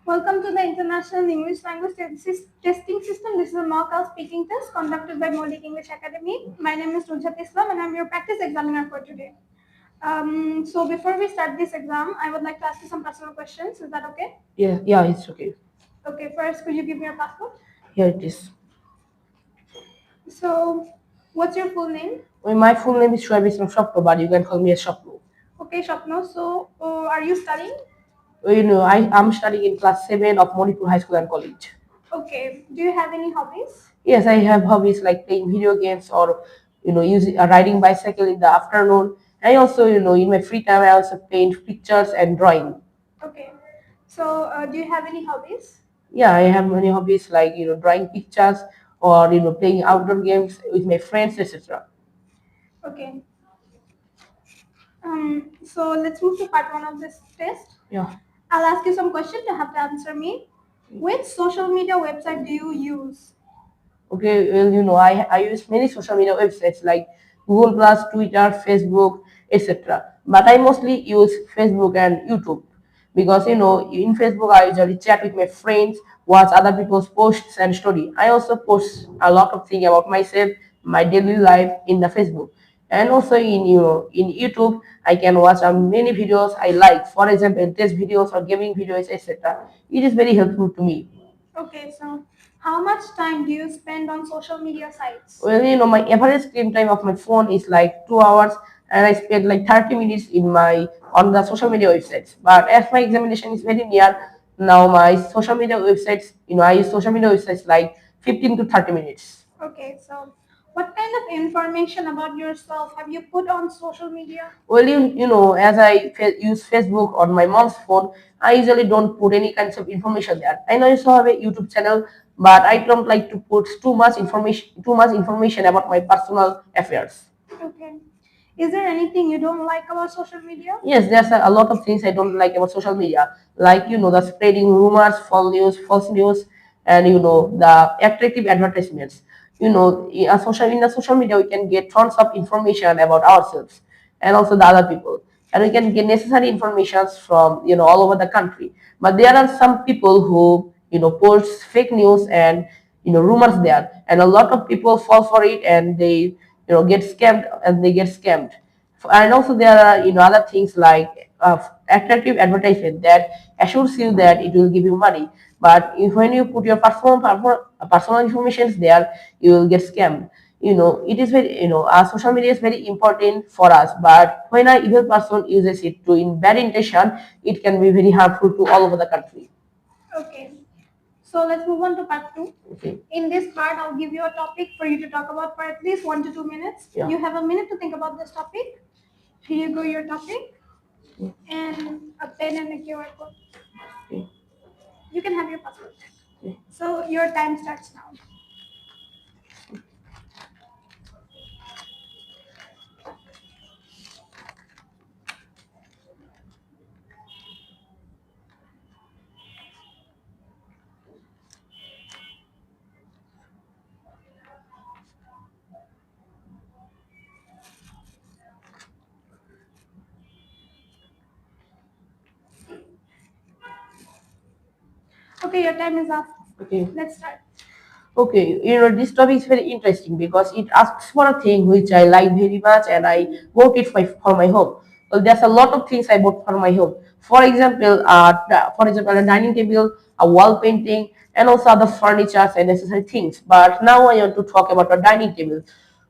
Welcome to the International English Language Testing System. This is a mock speaking test conducted by Maulik English Academy. My name is Rujhat Islam and I'm your practice examiner for today. So before we start this exam, I would like to ask you some personal questions. Is that okay? Yeah, it's okay. Okay, first, could you give me your passport? Here it is. So, what's your full name? Well, my full name is Shoaib Islam Shapno, but you can call me as Shapno. Okay, Shapno. So, are you studying? I am studying in class 7 of Manipur High School and College. Okay. Do you have any hobbies? Yes, I have hobbies like playing video games or, using riding bicycle in the afternoon. I also, in my free time, I also paint pictures and drawing. Okay. So, do you have any hobbies? Yeah, I have many hobbies like, drawing pictures or, playing outdoor games with my friends, etc. Okay. So let's move to part one of this test. Yeah. I'll ask you some questions. You have to answer me. Which social media website do you use? Okay, well, I use many social media websites like Google Plus, Twitter, Facebook, etc. But I mostly use Facebook and YouTube because in Facebook I usually chat with my friends, watch other people's posts and story. I also post a lot of things about myself, my daily life in the Facebook, and also in YouTube I can watch many videos I like. For example, test videos or gaming videos, etc. It is very helpful to me. Okay, so how much time do you spend on social media sites? Well, my average screen time of my phone is like 2 hours, and I spend like 30 minutes on the social media websites. But as my examination is very near, now my social media websites, I use social media websites like 15 to 30 minutes. Okay, so what kind of information about yourself have you put on social media? Well, as I use Facebook on my mom's phone, I usually don't put any kinds of information there. I know you also have a YouTube channel, but I don't like to put too much information about my personal affairs. Okay. Is there anything you don't like about social media? Yes, there's a lot of things I don't like about social media, like the spreading rumors, false news, and the attractive advertisements. In the social media, we can get tons of information about ourselves and also the other people, and we can get necessary informations from all over the country. But there are some people who post fake news and rumors there, and a lot of people fall for it, and they get scammed. And also there are other things like attractive advertisement that assures you that it will give you money, but when you put your personal information there, you will get scammed. It is very our social media is very important for us, but when an evil person uses it to in bad intention, it can be very harmful to all over the country. Okay. So let's move on to part two. Okay. In this part, I'll give you a topic for you to talk about for at least 1 to 2 minutes. Yeah. You have a minute to think about this topic. Here you go, your topic, Yeah. and a pen and a QR code. Okay. You can have your passport. Okay. So your time starts now. Okay, your time is up. Okay. Let's start. Okay, this topic is very interesting because it asks for a thing which I like very much, and I bought it for my home. Well, there's a lot of things I bought for my home. For example, a dining table, a wall painting, and also other furniture and necessary things. But now I want to talk about a dining table.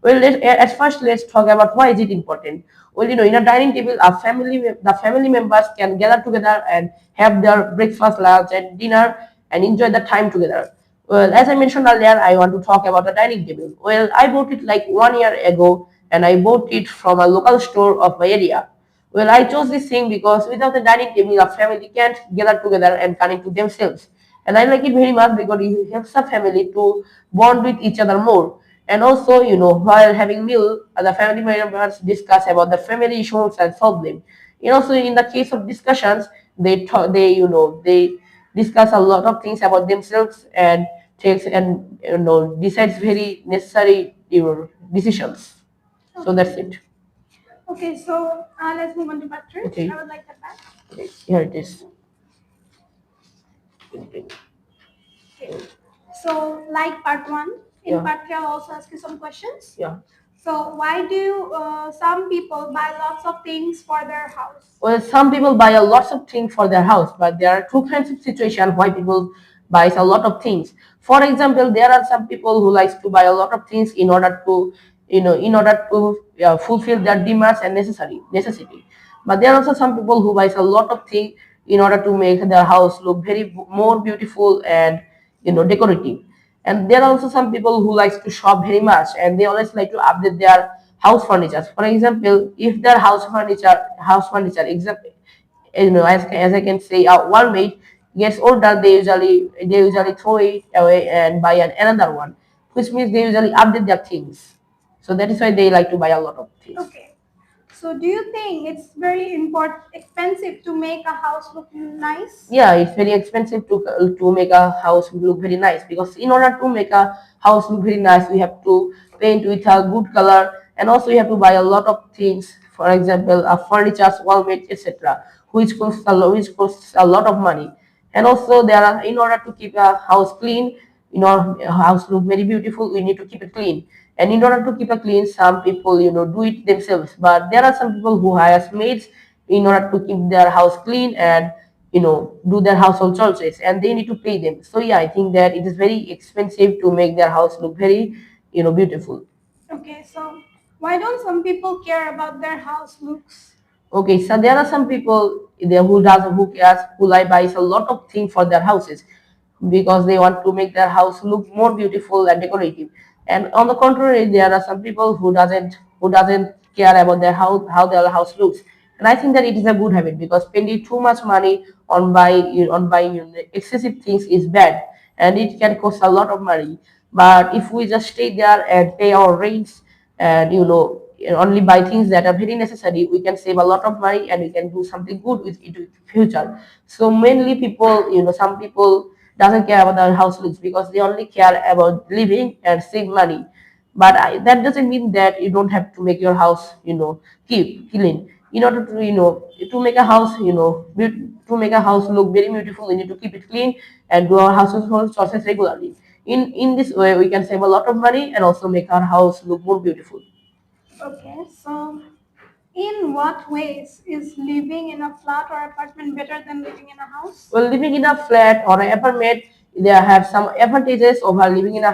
Well, at first, let's talk about why is it important. Well, in a dining table, the family members can gather together and have their breakfast, lunch, and dinner, and enjoy the time together. Well, as I mentioned earlier, I want to talk about the dining table. Well, I bought it like 1 year ago, and I bought it from a local store of my area. Well, I chose this thing because without the dining table, a family can't gather together and connect to themselves. And I like it very much because it helps the family to bond with each other more. And also, while having meal, the family members discuss about the family issues and solve them. Also, in the case of discussions, they discuss a lot of things about themselves and takes and decides very necessary decisions. So that's it. Okay, so let's move on to part three. Okay. I would like that back. Okay, here it is. basically. Okay. So, like part one, in Yeah. part three, I'll also ask you some questions. Yeah. So, why do some people buy lots of things for their house? Well, some people buy a lots of things for their house, but there are two kinds of situation why people buys a lot of things. For example, there are some people who likes to buy a lot of things in order to, in order to fulfill their demands and necessity. But there are also some people who buys a lot of things in order to make their house look very more beautiful and decorative. And there are also some people who likes to shop very much and they always like to update their house furniture. For example, if their house furniture example, as I can say, one mate gets older, they usually throw it away and buy another one, which means they usually update their things. So that is why they like to buy a lot of things. Okay. So, do you think it's very expensive to make a house look nice? Yeah, it's very expensive to make a house look very nice, because in order to make a house look very nice we have to paint with a good color, and also you have to buy a lot of things. For example, furniture, wall mats, etc., which costs a lot of money. And also there are, in order to keep a house clean, a house look very beautiful, we need to keep it clean. And in order to keep it clean, some people do it themselves, but there are some people who hire maids in order to keep their house clean and do their household chores, and they need to pay them. So yeah, I think that it is very expensive to make their house look very beautiful. Okay, so why don't some people care about their house looks? Okay, so there are some people there who cares, who like buys a lot of things for their houses because they want to make their house look more beautiful and decorative. And on the contrary, there are some people who doesn't care about their house, how their house looks. And I think that it is a good habit, because spending too much money on buying excessive things is bad, and it can cost a lot of money. But if we just stay there and pay our rents and only buy things that are very necessary, we can save a lot of money and we can do something good with it in future. So mainly people, some people doesn't care about their house looks because they only care about living and save money. But that doesn't mean that you don't have to make your house keep clean. In order to to make a house to make a house look very beautiful, we need to keep it clean and do our household chores regularly. In this way we can save a lot of money and also make our house look more beautiful. Okay, so in what ways is living in a flat or apartment better than living in a house? Well, living in a flat or an apartment, they have some advantages over living in a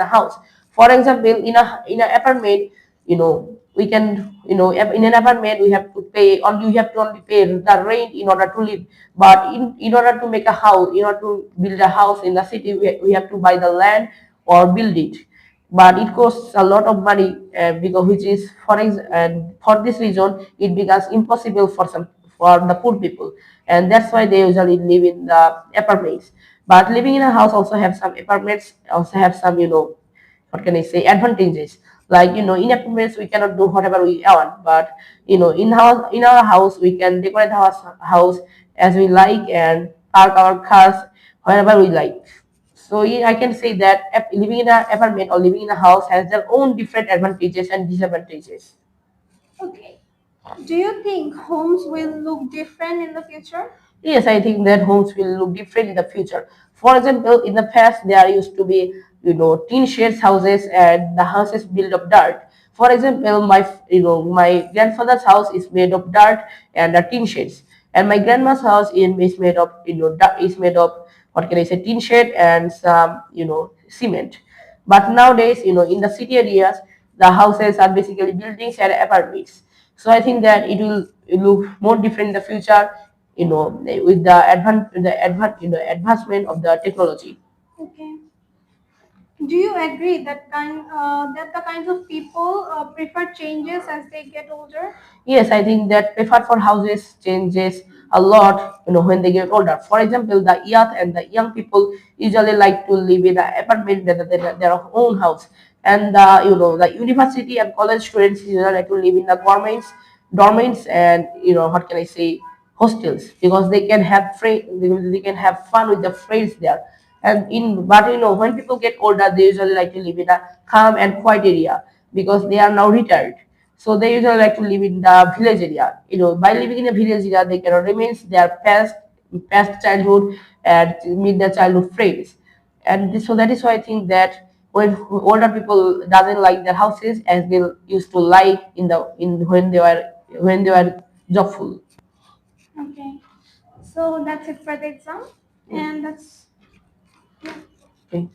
house. For example, in an apartment, we can in an apartment we have to only pay the rent in order to live. But in order to make a house, in order to build a house in the city, we have to buy the land or build it, but it costs a lot of money, because which is and for this reason it becomes impossible for the poor people, and that's why they usually live in the apartments. But living in a house also have some apartments also have some what can I say, advantages. Like in apartments we cannot do whatever we want, but in our house we can decorate our house as we like and park our cars wherever we like. So yeah, I can say that living in an apartment or living in a house has their own different advantages and disadvantages. Okay. Do you think homes will look different in the future? Yes, I think that homes will look different in the future. For example, in the past there used to be tin sheds houses and the houses built of dirt. For example, my grandfather's house is made of dirt and the tin sheds, and my grandma's house is made of is made of, what can I say, tin shed and some cement. But nowadays, in the city areas, the houses are basically buildings and apartments. So I think that it look more different in the future, with the advancement of the technology. Okay. Do you agree that that the kinds of people prefer changes as they get older? Yes, I think that preferred for houses changes a lot, when they get older. For example, the youth and the young people usually like to live in an apartment rather than their own house. And the university and college students usually like to live in the dormants, and what can I say, hostels, because they can have fun with the friends there. But when people get older, they usually like to live in a calm and quiet area because they are now retired. So they usually like to live in the village area. By living in a village area, they can remain their past, past childhood and meet their childhood friends. And so that is why I think that when older people doesn't like their houses as they used to like in when they were joyful. Okay. So that's it for the exam, and that's yeah. Okay.